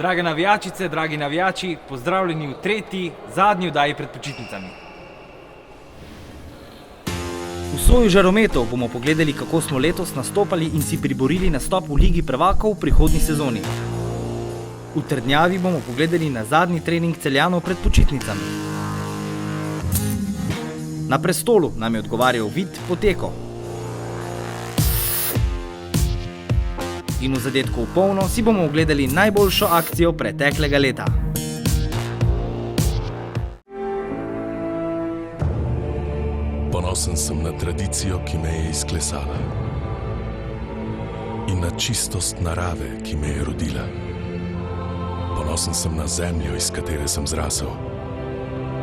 Drage navijačice, dragi navijači, pozdravljeni v tretji, zadnji oddaji pred počitnicami. V soju žarometov bomo pogledali, kako smo letos nastopali in si priborili nastop v Ligi prvakov v prihodnji sezoni. V Trdnjavi bomo pogledali na zadnji trening Celjanov pred počitnicami. Na prestolu nam je odgovarjal Vid Poteko. In v zadetku v polno si bomo ogledali najboljšo akcijo preteklega leta. Ponosen sem na tradicijo, ki me je izklesala, in na čistost narave, ki me je rodila. Ponosen sem na zemljo, iz katere sem zrasel,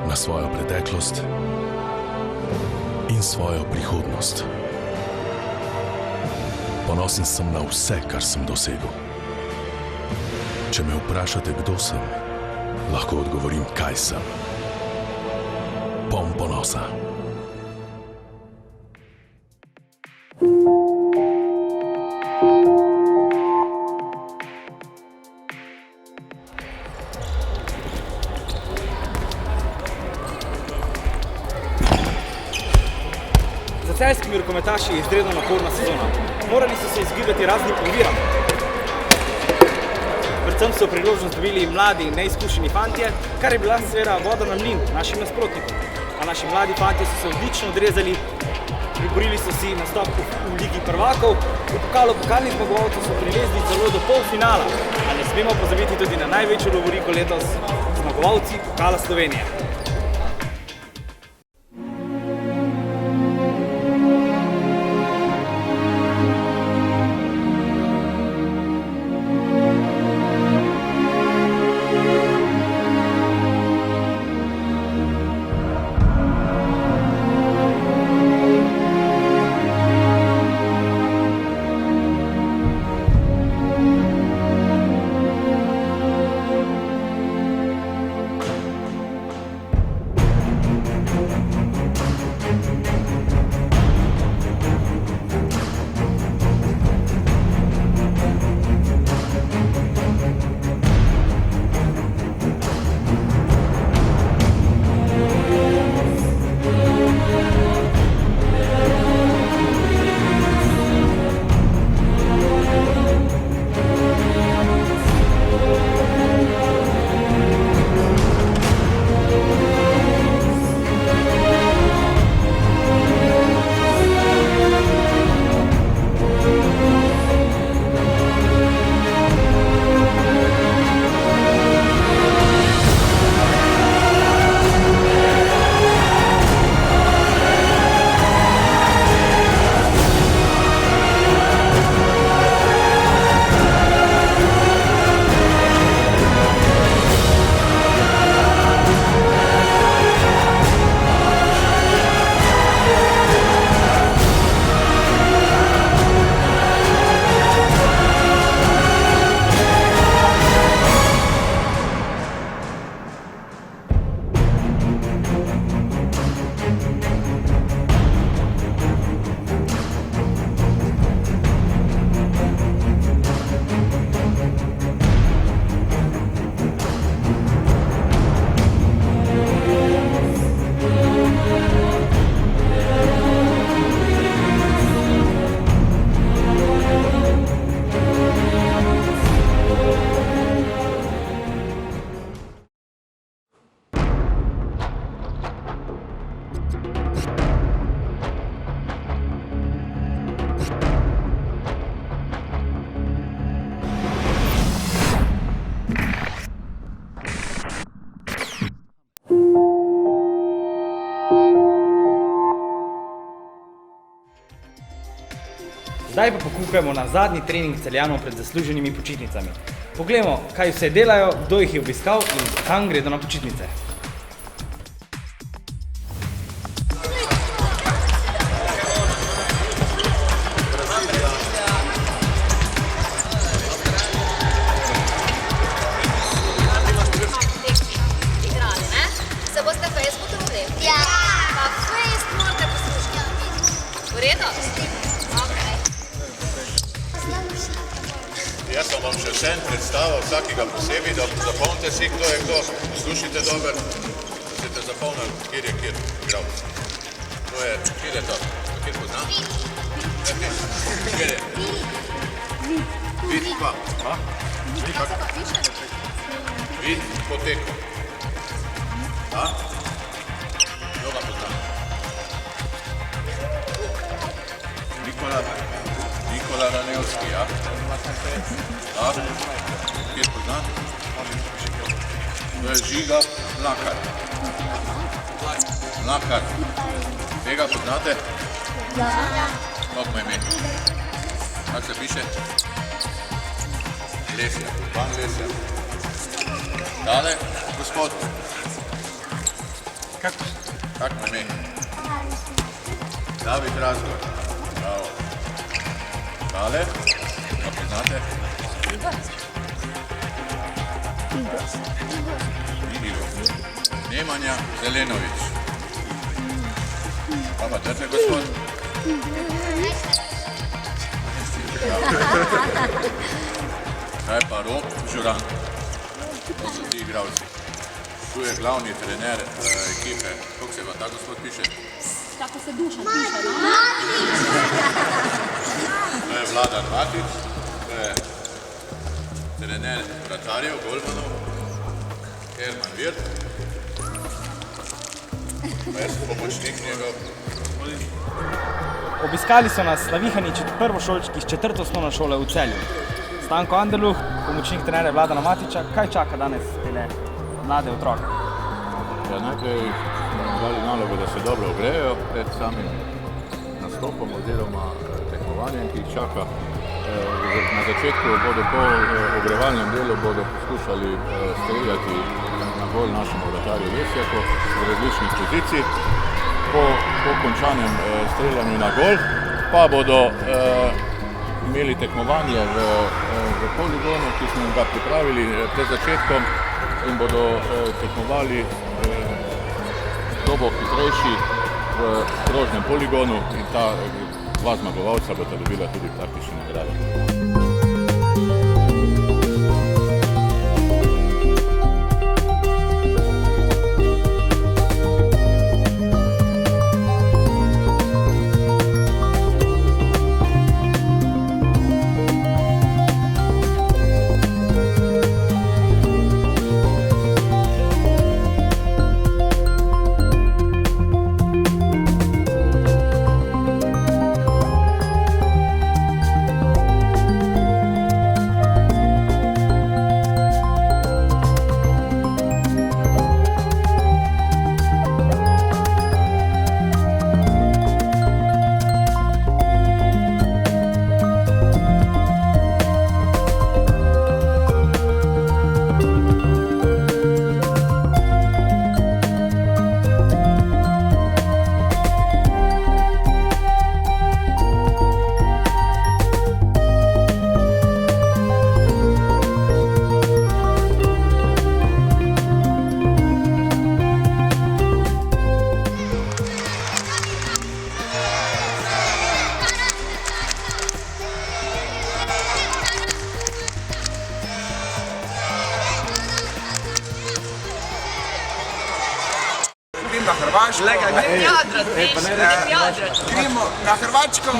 na svojo preteklost in svojo prihodnost. Ponosen sem na vse, kar sem dosegel. Če me vprašate, kdo sem, lahko odgovorim, kaj sem. Poln ponosa. Za celjskimi rokometaši je izredno naporna sezona. Morali so se izgibati raznim oviram. Predvsem so priložnost dobili mladi, neizkušeni fantje, kar je bila seveda voda na mlin našim nasprotnikom. A naši mladi fantje so se odlično odrezali, priborili so si nastop v Ligi prvakov, v pokalu pokalnih zmagovalcev so prilezli celo do polfinala. A ne smemo pozabiti tudi na največjo lovoriko letos, zmagovalci Pokala Slovenije. Zdaj pa pokukajmo na zadnji trening Celjanov pred zasluženimi počitnicami. Poglejmo, kaj vse delajo, kdo jih je obiskal in kam gredo na počitnice. Se boste Facebook trudili? Ja. Pa Facebook morate poslušati. V redu? Jaz vam bom še vsem predstavil vsakega posebej, da zapomnite si, kdo je kdo, poslušajte dober, da ste zapomnili, kjer je igralec. To je, kjer je to? Kjer pozna? Kjer je? Vid pa. Vid poteko. Da? Kdo ga pozna? Nikola Ranevski, ja? Da? Kjer pozna? To je Žiga Mlakar. Mlakar. Tega poznate? Ja. Kako ima ime? Kako se piše? Lesja, Urban Lesja. Tale, gospod. Kako ima ime? David Razgor. Bravo. Tale, ga poznate? Igor. Nemanja Zelenović. Pa drte, gospod. Kaj pa Rok Žuran? To so ti igralci. Tu je glavni trener ekipe. Kako se vam ta gospod piše? Tako se Dušan piše, no? To je Vladan Matic, to je trener vratarjev, golmanov, Herman Virt. Pa jaz sem pomočnik njegov. Obiskali so nas navihani prvošolčki iz 4. osnovne šole v Celju. Stanko Anderluh, pomočnik trenerja Vladana Matiča, kaj čaka danes tele mlade otroke? Ja, najprej smo dali nalogo, da se dobro ogrejejo pred samim nastopom oziroma tekmovanjem, ki jih čaka. Na začetku bodo po ogrevalnem delu poskušali streljati na gol našemu vratarju Lesjaku z različnih pozicij. Po končanem streljanju na gol pa bodo imeli tekmovanje v poligonu, ki smo jim ga pripravili pred začetkom, in bodo tekmovali kdo bo hitrejši v krožnem poligonu, in ta dva zmagovalca bodo dobila tudi praktične nagrade. Na Hrvaško, gremo na Hrvačko,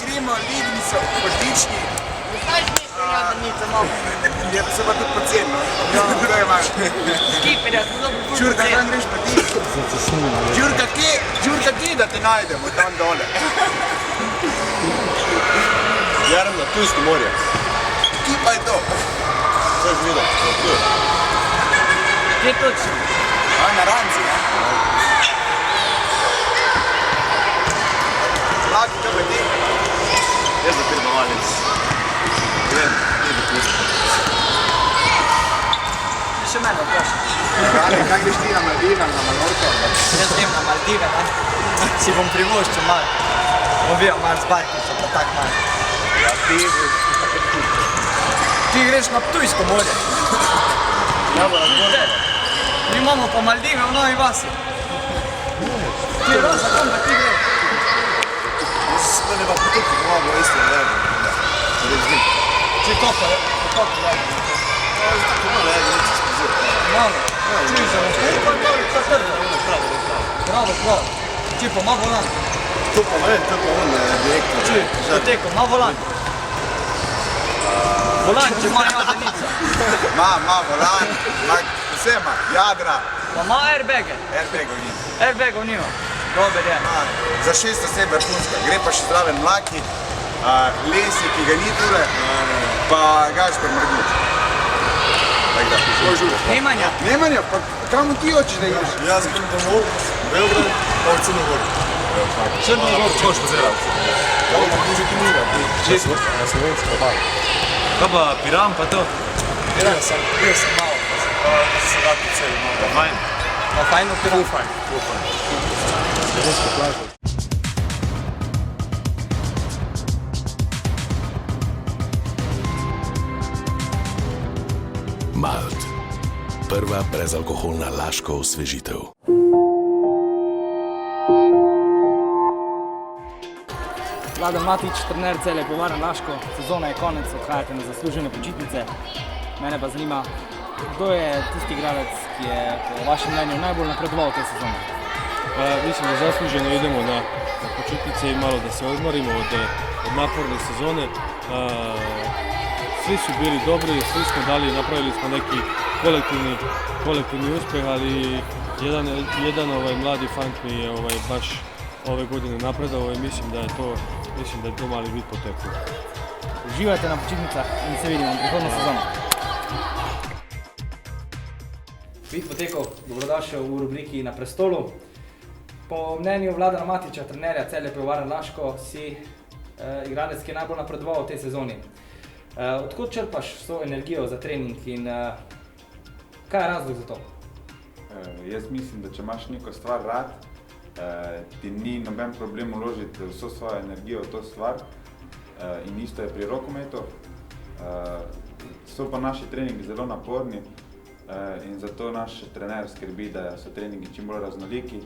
gremo, ljudi so odlični. Je pa se pa tudi poceni, to je vaš. Đurka, kam greš pa ti? Đurka, kje da te najdemo tam dole? Vjerujem na Tujsko morje. Kje pa je to? To je videl, to je. Kje točno? Na Ranci, ne? Laki, kaj pa ti? Jaz za firmovalnic. Grem, ni dopustno. Še mene vprašaj. Kaj greš ti na Maldive, na Malorko? Jaz grem na Maldive, ne? Si bom privoščil malo. Bom videl malo z barkico, pa tak malo. Ja, ti greš na Ptujsko morje. Ja, bo razborno. Mi imamo pa Maldive v Novi Vasi. Ti je roza, kom pa ti gre? Jaz sem ne pa potekal, malo bo isto, ne vem. Če to pa je. Kako dobro? Tako malo je, da nič izpozira. Malo. Čuj se, pa dobro, pa trdo. Pravo. Čuj, pa ima volan. To pa ne, to pa on direktno. Čuj, poteko, ima volan. Volan, če ima jadrenica. Ma volan, vse ima, jadra, Pa ima airbage. airbagov ni. Airbagov nima. Dober je. Za 6 oseb vrhunska, gre pa še zraven mlaki, lesi, ki ga ni tule, pa Gašper Mrguč. Tako da, Nemanja. Nemanja, pa kam ti hočeš da ideš? Jaz grem domov, Beograd, pa v Crno Goro. Črno gor. Hoš pozirati. Kaj pa ti že ti mira? Često. Na slovensko, pa. Kaj pa Piran pa to? Bil sem malo. Pa se vrati cel, pa fajn. Pa fajno piran. Ful fajn. Slovensko plažo. Malt. Prva brezalkoholna laško osvežitev. Vladan Matić, trener Celja Pivovarna Laško, sezona je konec, odhajate na zaslužene počitnice. Mene pa zanima, kdo je tisti igralec, ki je po vašem mnenju najbolj napredoval v tej sezoni? Mislim, da zasluženo idemo na počitnice in malo da se odmorimo od naporne sezone. Svi su bili dobri, svi smo napravili smo neki kolektivni uspjeh, ali jedan mladi fant mi je baš ove godine napredovao i mislim da je to mali bit potekao. Uživajte na počitnicah in se vidimo prihodno sezono. Bit potekov, dobrodošel v rubriki Na prestolu. Po mnenju Vladana Matića, trenerja Celja Pivovarna Laško, si igralec, ki je najbolj napredoval v tej sezoni. Odkot črpaš vso energijo za trening in kaj je razlog za to? Jaz mislim, da če imaš neko stvar rad, ti ni noben problem vložiti vso svojo energijo v to stvar in isto je pri rokometu. So pa naši treningi zelo naporni in zato naš trener skrbi, da so treningi čim bolj raznoliki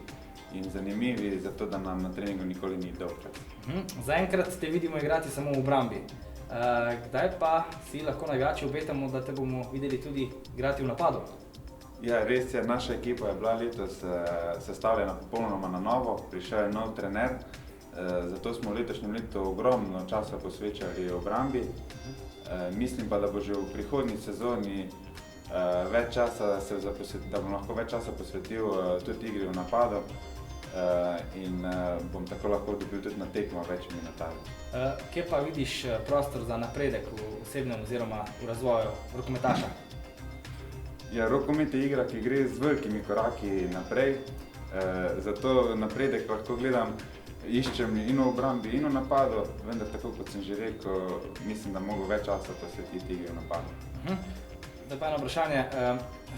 in zanimivi, zato da nam na treningu nikoli ni dolgčas. Zaenkrat te vidimo igrati samo v obrambi. Kdaj pa si lahko navijači obetamo, da te bomo videli tudi igrati v napadu? Ja, res je, naša ekipa je bila letos sestavljena popolnoma na novo, prišel je nov trener, zato smo v letošnjem letu ogromno časa posvečali obrambi. Mislim pa, da bo že v prihodnji sezoni da bom lahko več časa posvetil tudi igri v napadu in bom tako lahko dobil tudi na tekmo več minutažo. Kje pa vidiš prostor za napredek v osebnem oziroma v razvoju rokometaša? Ja, rokomet je igra, ki gre z velikimi koraki naprej, zato napredek lahko gledam, iščem in v obrambi in v napadu, vendar tako kot sem že rekel, mislim, da mogo več časa posvetiti igri v napadu. Zdaj pa eno vprašanje,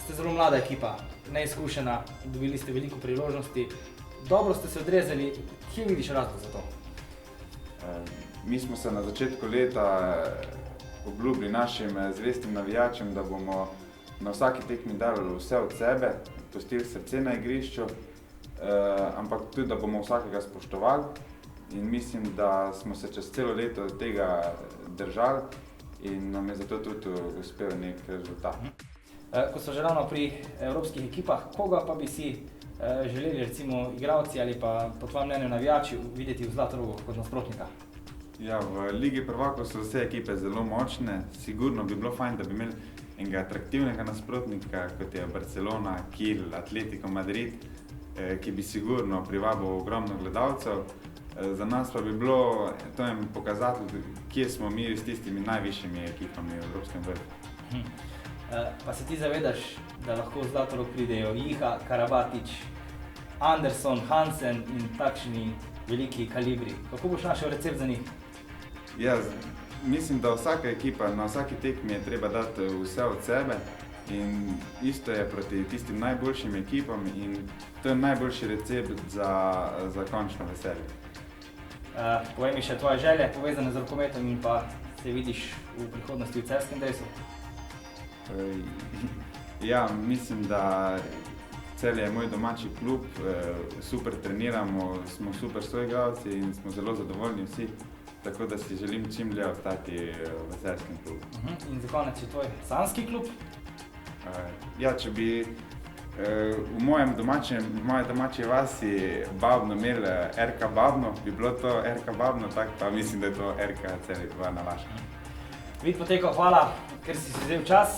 ste zelo mlada ekipa, neizkušena, dobili ste veliko priložnosti, dobro ste se odrezali, kje vidiš razlog za to? Mi smo se na začetku leta obljubili našim zvestim navijačem, da bomo na vsaki tekmi dali vse od sebe, pustili srce na igrišču, ampak tudi, da bomo vsakega spoštovali in mislim, da smo se čez celo leto tega držali in nam je zato tudi uspel nek rezultat. Ko so že ravno pri evropskih ekipah, koga pa bi si želeli recimo igralci ali pa po tvojem mnenju navijači videti v Zlatorogu kot nasprotnika? Ja, v Ligi prvakov so vse ekipe zelo močne, sigurno bi bilo fajn, da bi imeli enega atraktivnega nasprotnika, kot je Barcelona, Kiel, Atletico Madrid, ki bi sigurno privabil ogromno gledalcev. Za nas pa bi bilo to en pokazatelj, kje smo mi s tistimi najvišjimi ekipami v Evropskem vrhu. Pa se ti zavedaš, da lahko v Zlatorog pridejo Jiha, Karabatić, Anderson, Hansen in takšni veliki kalibri. Kako boš našel recept za njih? Ja, mislim, da vsaka ekipa na vsaki tekmi je treba dati vse od sebe in isto je proti tistim najboljšim ekipam in to je najboljši recept za končno veselje. Povej mi še tvoje želje povezane z rokometom in pa se vidiš v prihodnosti v celjskem dresu? Ja, mislim, da Celje je moj domači klub, super treniramo, smo super soigralci in smo zelo zadovoljni vsi. tako da si želim čim dlje ostati v veseljskem klubu. In za konec je tvoj sanski klub? Ja, če bi v moji domači vasi Babno imeli RK Babno, bi bilo to RK Babno, tako pa mislim, da je to RK Celje Tovarna Laško. Vid potekal, hvala, ker si vzel čas.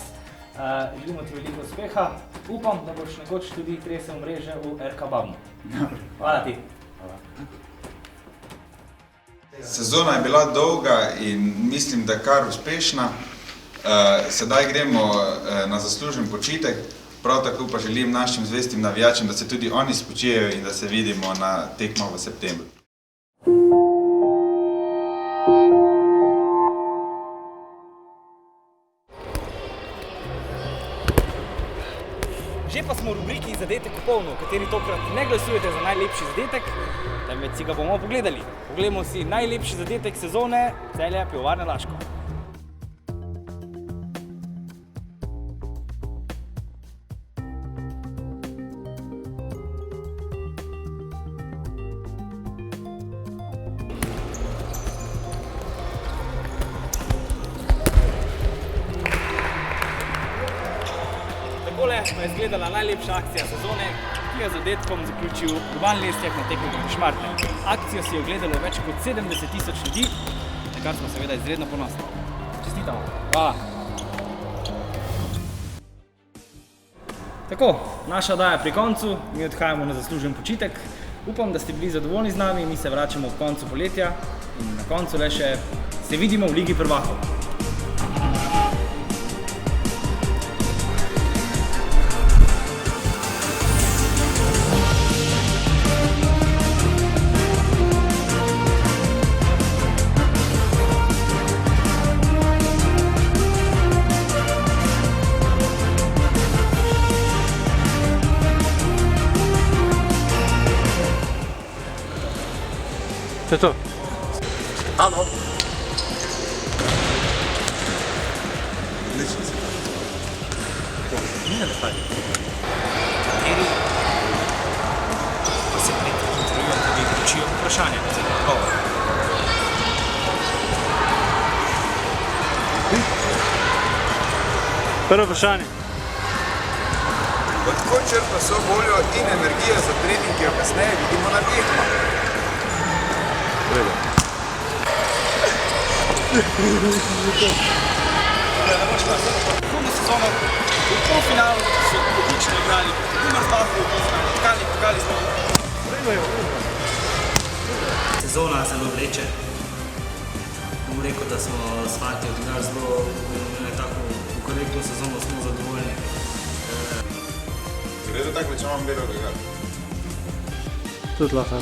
Želimo ti veliko uspeha. Upam, da boš nekoč tudi tresel mreže v RK Babno. Hvala ti. Sezona je bila dolga in mislim, da kar uspešna. Sedaj gremo na zaslužen počitek. Prav tako pa želim našim zvestim navijačem, da se tudi oni spočijejo in da se vidimo na tekmah v septembru. Že pa smo v rubriki Zadetek v polno, v kateri tokrat ne glasujete za najlepši zadetek, temveč si ga bomo pogledali. Poglejmo si najlepši zadetek sezone Celja Pivovarne Laško. Takole pa je izgledala najlepša akcija sezone, ki je z zadetkom zaključil Urban Lesjak na tekmi proti Šmartnem. Akcijo si je ogledalo več kot 70.000 ljudi, na kar smo seveda izredno ponosni. Čestitamo. Hvala. Tako, naša oddaja je pri koncu, mi odhajamo na zaslužen počitek. Upam, da ste bili zadovoljni z nami, mi se vračamo ob koncu poletja in na koncu le še se vidimo v Ligi prvakov. To je to. Ano. Odlično si. Nije detalje. Kateri pa se pred intervjujem tudi učijo vprašanja za odgovor. Prvo vprašanje. Od kod črpa so voljo in energijo za trening, ki jo kasneje vidimo na tekmah? Drugo sezono v polfinalu so odlično igrali, Gumersbachu, pokali smo. Sezona zelo vleče. Bom rekel, da smo s fanti odigrali zelo tako korektno sezono, smo zadovoljni. Gre za tako, če imam belo igrati. Tudi lahko.